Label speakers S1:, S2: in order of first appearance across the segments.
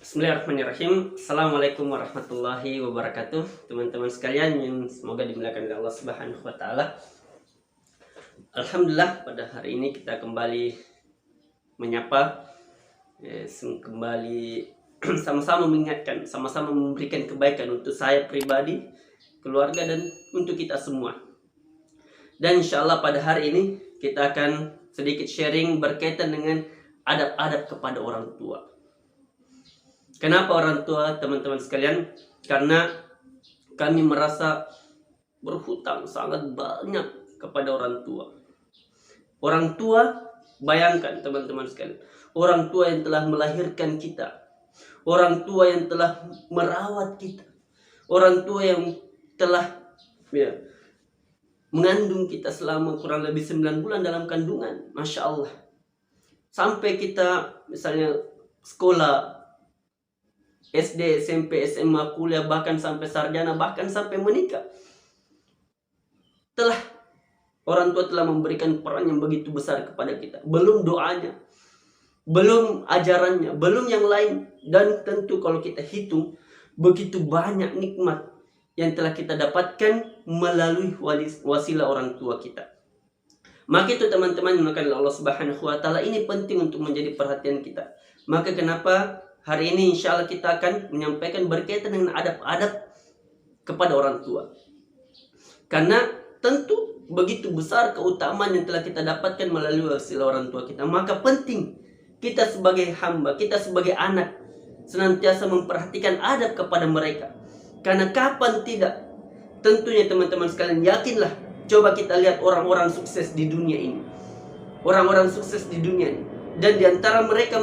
S1: Bismillahirrahmanirrahim. Assalamualaikum warahmatullahi wabarakatuh. Teman-teman sekalian yang semoga dimuliakan oleh Allah Subhanahu wa taala. Alhamdulillah, pada hari ini kita kembali menyapa, kembali sama-sama mengingatkan, sama-sama memberikan kebaikan untuk saya pribadi, keluarga, dan untuk kita semua. Dan insya Allah pada hari ini kita akan sedikit sharing berkaitan dengan adab-adab kepada orang tua. Kenapa orang tua, teman-teman sekalian? Karena kami merasa berhutang sangat banyak kepada orang tua. Orang tua, bayangkan teman-teman sekalian, orang tua yang telah melahirkan kita, orang tua yang telah merawat kita, orang tua yang telah mengandung kita selama kurang lebih 9 bulan dalam kandungan. Masya Allah. Sampai kita misalnya sekolah SD, SMP, SMA, kuliah, bahkan sampai sarjana, bahkan sampai menikah, orang tua telah memberikan peran yang begitu besar kepada kita. Belum doanya, belum ajarannya, belum yang lain. Dan tentu kalau kita hitung, begitu banyak nikmat yang telah kita dapatkan melalui wasilah orang tua kita. Maka itu teman-teman, maka Allah Subhanahu wa taala ini penting untuk menjadi perhatian kita. Maka kenapa hari ini insya Allah kita akan menyampaikan berkaitan dengan adab-adab kepada orang tua. Karena tentu begitu besar keutamaan yang telah kita dapatkan melalui wasilah orang tua kita. Maka penting kita sebagai hamba, kita sebagai anak, senantiasa memperhatikan adab kepada mereka. Karena kapan tidak, tentunya teman-teman sekalian, yakinlah, coba kita lihat orang-orang sukses di dunia ini. Orang-orang sukses di dunia ini. Dan diantara mereka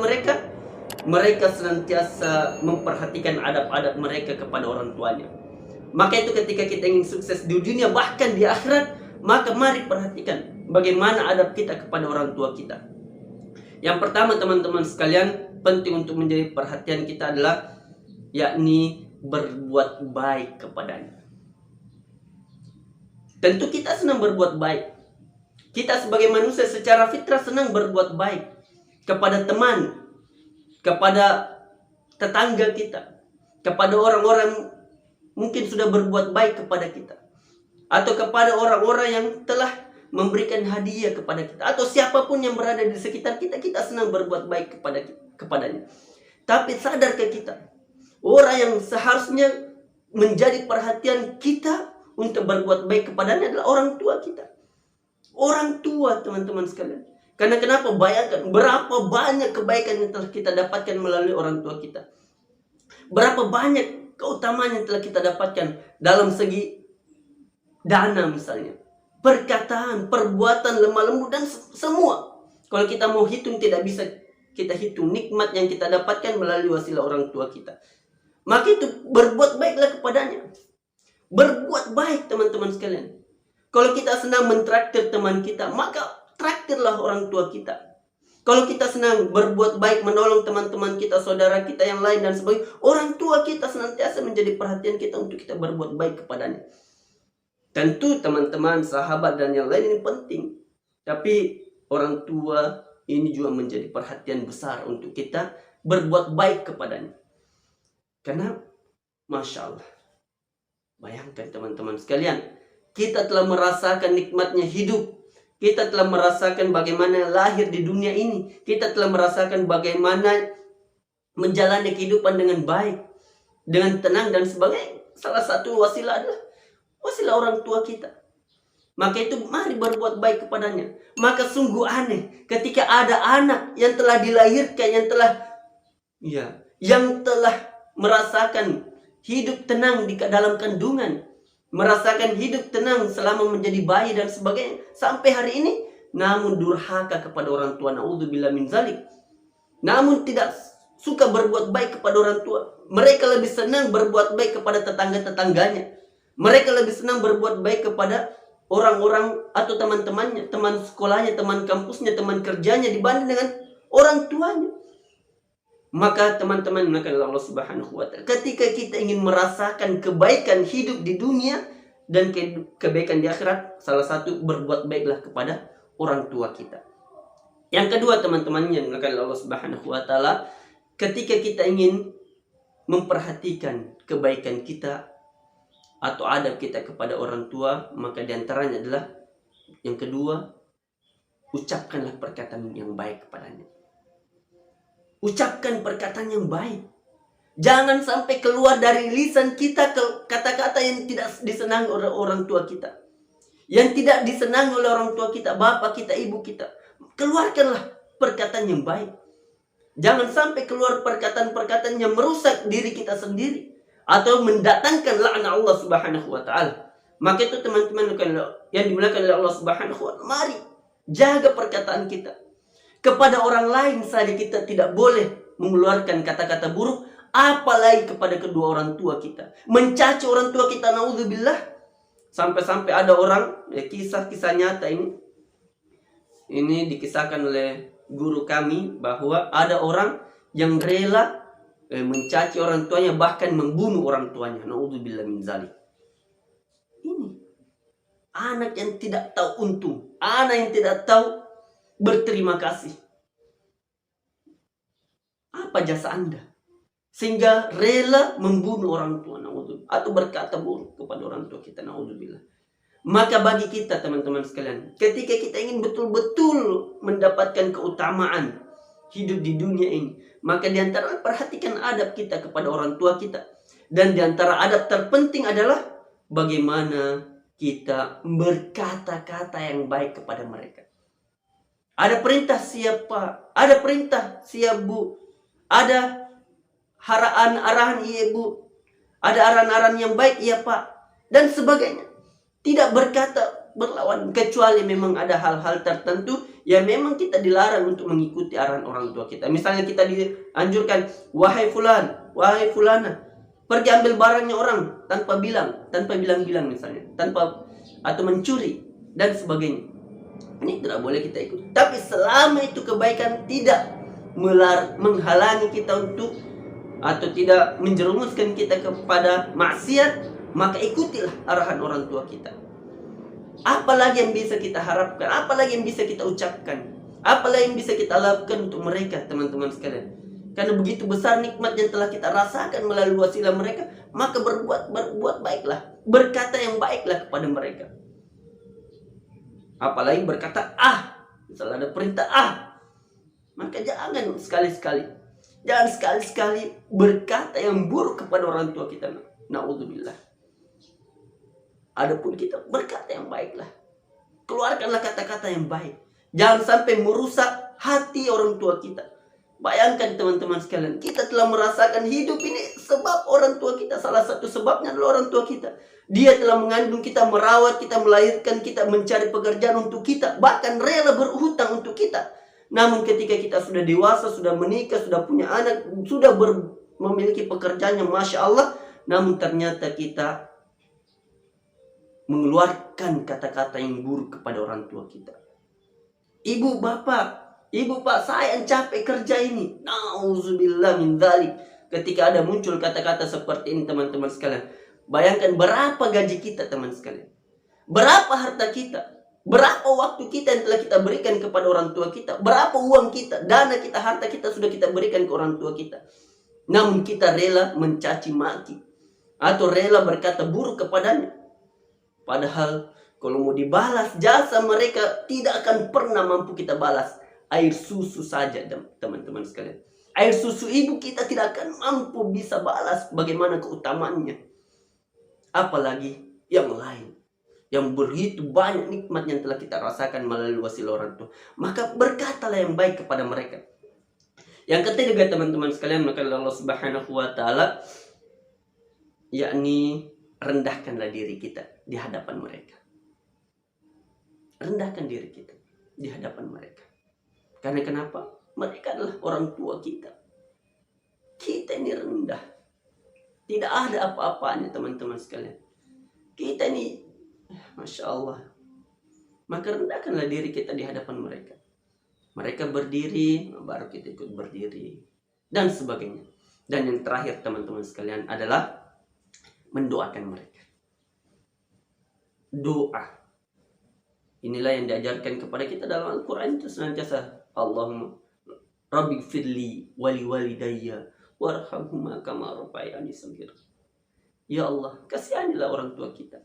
S1: senantiasa memperhatikan adab-adab mereka kepada orang tuanya. Maka itu ketika kita ingin sukses di dunia, bahkan di akhirat, maka mari perhatikan bagaimana adab kita kepada orang tua kita. Yang pertama teman-teman sekalian, penting untuk menjadi perhatian kita adalah yakni berbuat baik kepadanya. Tentu kita senang berbuat baik. Kita sebagai manusia secara fitrah senang berbuat baik kepada teman, kepada tetangga kita, kepada orang-orang mungkin sudah berbuat baik kepada kita, atau kepada orang-orang yang telah memberikan hadiah kepada kita, atau siapapun yang berada di sekitar kita, kita senang berbuat baik kepadanya. Tapi sadarkah kita, orang yang seharusnya menjadi perhatian kita untuk berbuat baik kepadanya adalah orang tua kita. Orang tua, teman-teman sekalian. Karena kenapa? Bayangkan berapa banyak kebaikan yang telah kita dapatkan melalui orang tua kita. Berapa banyak keutamaan yang telah kita dapatkan dalam segi dana misalnya, perkataan, perbuatan, lemah lembut, dan semua. Kalau kita mau hitung, tidak bisa kita hitung nikmat yang kita dapatkan melalui wasilah orang tua kita. Maka itu berbuat baiklah kepadanya. Berbuat baik teman-teman sekalian. Kalau kita senang mentraktir teman kita, maka traktirlah orang tua kita. Kalau kita senang berbuat baik, menolong teman-teman kita, saudara kita yang lain dan sebagainya, orang tua kita senantiasa menjadi perhatian kita untuk kita berbuat baik kepadanya. Tentu teman-teman, sahabat dan yang lain ini penting. Tapi orang tua ini juga menjadi perhatian besar untuk kita berbuat baik kepadanya. Karena Masya Allah, bayangkan teman-teman sekalian, kita telah merasakan nikmatnya hidup. Kita telah merasakan bagaimana lahir di dunia ini. Kita telah merasakan bagaimana menjalani kehidupan dengan baik, dengan tenang dan sebagainya. Salah satu wasilah adalah wasilah orang tua kita. Maka itu mari berbuat baik kepadanya. Maka sungguh aneh ketika ada anak yang telah dilahirkan, yang telah merasakan hidup tenang di dalam kandungan, merasakan hidup tenang selama menjadi bayi dan sebagainya, sampai hari ini namun durhaka kepada orang tua, naudzubillah min zalik. Namun tidak suka berbuat baik kepada orang tua. Mereka lebih senang berbuat baik kepada tetangga-tetangganya. Mereka lebih senang berbuat baik kepada orang-orang atau teman-temannya, teman sekolahnya, teman kampusnya, teman kerjanya, dibanding dengan orang tuanya. Maka teman-teman, maka Allah Subhanahu wa taala, ketika kita ingin merasakan kebaikan hidup di dunia dan kebaikan di akhirat, salah satu berbuat baiklah kepada orang tua kita. Yang kedua teman-teman yang dimuliakan Allah Subhanahu wa taala, ketika kita ingin memperhatikan kebaikan kita atau adab kita kepada orang tua, maka diantaranya adalah yang kedua, ucapkanlah perkataan yang baik kepadanya. Ucapkan perkataan yang baik. Jangan sampai keluar dari lisan kita kata-kata yang tidak disenangi oleh orang tua kita, yang tidak disenangi oleh orang tua kita, bapak kita, ibu kita. Keluarkanlah perkataan yang baik. Jangan sampai keluar perkataan-perkataan yang merusak diri kita sendiri atau mendatangkan laknat Allah Subhanahu wa taala. Maka itu teman-teman yang dimuliakan oleh Allah Subhanahu wa taala, mari jaga perkataan kita. Kepada orang lain saja kita tidak boleh mengeluarkan kata-kata buruk, apalagi kepada kedua orang tua kita. Mencaci orang tua kita, naudzubillah. Sampai-sampai ada orang, kisah-kisah nyata ini dikisahkan oleh guru kami, bahwa ada orang yang rela mencaci orang tuanya, bahkan membunuh orang tuanya. Naudzubillah min zalik. Ini anak yang tidak tahu untung, anak yang tidak tahu berterima kasih. Apa jasa Anda sehingga rela membunuh orang tua, naudzubillah, atau berkata buruk kepada orang tua kita, naudzubillah? Maka bagi kita teman-teman sekalian, ketika kita ingin betul-betul mendapatkan keutamaan hidup di dunia ini, maka diantara perhatikan adab kita kepada orang tua kita. Dan diantara adab terpenting adalah bagaimana kita berkata-kata yang baik kepada mereka. Ada perintah siapa, ada perintah siap bu, ada arahan iya bu, ada arahan-arahan yang baik iya pak, dan sebagainya. Tidak berkata berlawan, kecuali memang ada hal-hal tertentu yang memang kita dilarang untuk mengikuti arahan orang tua kita. Misalnya kita dianjurkan, wahai fulan, wahai fulana, pergi ambil barangnya orang tanpa bilang-bilang misalnya, atau mencuri dan sebagainya. Ini tidak boleh kita ikut. Tapi selama itu kebaikan tidak menghalangi kita untuk, atau tidak menjerumuskan kita kepada maksiat, maka ikutilah arahan orang tua kita. Apalagi yang bisa kita harapkan, apalagi yang bisa kita ucapkan, apalagi yang bisa kita lakukan untuk mereka, teman-teman sekalian. Karena begitu besar nikmat yang telah kita rasakan melalui wasilah mereka, maka berbuat baiklah, berkata yang baiklah kepada mereka. Apalagi berkata misalnya ada perintah maka jangan sekali-sekali berkata yang buruk kepada orang tua kita. Naudzubillah. Adapun kita berkata yang baiklah, keluarkanlah kata-kata yang baik. Jangan sampai merusak hati orang tua kita. Bayangkan teman-teman sekalian, kita telah merasakan hidup ini sebab orang tua kita. Salah satu sebabnya adalah orang tua kita. Dia telah mengandung kita, merawat kita, melahirkan kita, mencari pekerjaan untuk kita, bahkan rela berhutang untuk kita. Namun ketika kita sudah dewasa, sudah menikah, sudah punya anak, sudah memiliki pekerjaan yang Masya Allah, namun ternyata kita mengeluarkan kata-kata yang buruk kepada orang tua kita. Ibu bapak, saya yang capek kerja ini. Nauzubillah min dzalik. Ketika ada muncul kata-kata seperti ini, teman-teman sekalian, bayangkan berapa gaji kita, teman sekalian. Berapa harta kita, berapa waktu kita yang telah kita berikan kepada orang tua kita, berapa uang kita, dana kita, harta kita sudah kita berikan ke orang tua kita. Namun kita rela mencaci maki atau rela berkata buruk kepadanya. Padahal kalau mau dibalas jasa mereka, tidak akan pernah mampu kita balas. Air susu saja, teman-teman sekalian. Air susu ibu kita tidak akan mampu bisa balas bagaimana keutamaannya. Apalagi yang lain, yang begitu banyak nikmat yang telah kita rasakan melalui wasilah orang tua. Maka berkatalah yang baik kepada mereka. Yang ketiga teman-teman sekalian, maka Allah Subhanahu wa taala, yakni rendahkanlah diri kita di hadapan mereka. Rendahkan diri kita di hadapan mereka. Karena kenapa? Mereka adalah orang tua kita. Kita ini rendah. Tidak ada apa-apanya teman-teman sekalian. Kita ini, Masya Allah. Maka rendahkanlah diri kita di hadapan mereka. Mereka berdiri, baru kita ikut berdiri. Dan sebagainya. Dan yang terakhir teman-teman sekalian adalah mendoakan mereka. Doa Inilah yang diajarkan kepada kita dalam Al-Quran itu senantiasa. Allahumma Rabbi firli wali walidayya warhamhuma kama rabbayani shaghira. Ya Allah, kasihanilah orang tua kita.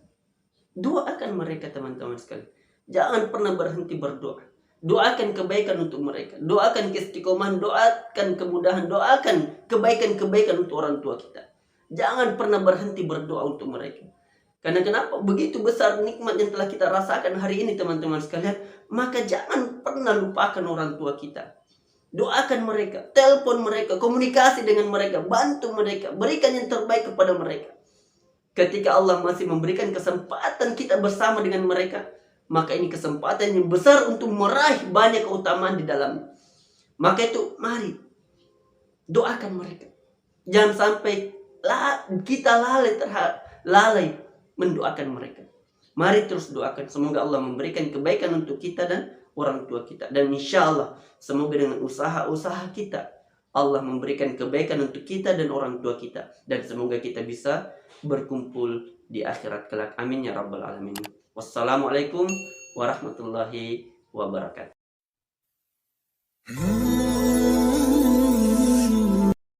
S1: Doakan mereka teman-teman sekalian. Jangan pernah berhenti berdoa. Doakan kebaikan untuk mereka. Doakan keistiqomahan, doakan kemudahan, doakan kebaikan-kebaikan untuk orang tua kita. Jangan pernah berhenti berdoa untuk mereka. Karena kenapa? Begitu besar nikmat yang telah kita rasakan hari ini teman-teman sekalian. Maka jangan pernah lupakan orang tua kita. Doakan mereka, telepon mereka, komunikasi dengan mereka, bantu mereka, berikan yang terbaik kepada mereka. Ketika Allah masih memberikan kesempatan kita bersama dengan mereka, maka ini kesempatan yang besar untuk meraih banyak keutamaan di dalamnya. Maka itu mari doakan mereka. Jangan sampai kita lalai mendoakan mereka. Mari terus doakan. Semoga Allah memberikan kebaikan untuk kita dan orang tua kita. Dan insya Allah semoga dengan usaha-usaha kita Allah memberikan kebaikan untuk kita dan orang tua kita. Dan semoga kita bisa berkumpul di akhirat kelak. Amin ya rabbal alamin. Wassalamualaikum warahmatullahi wabarakatuh.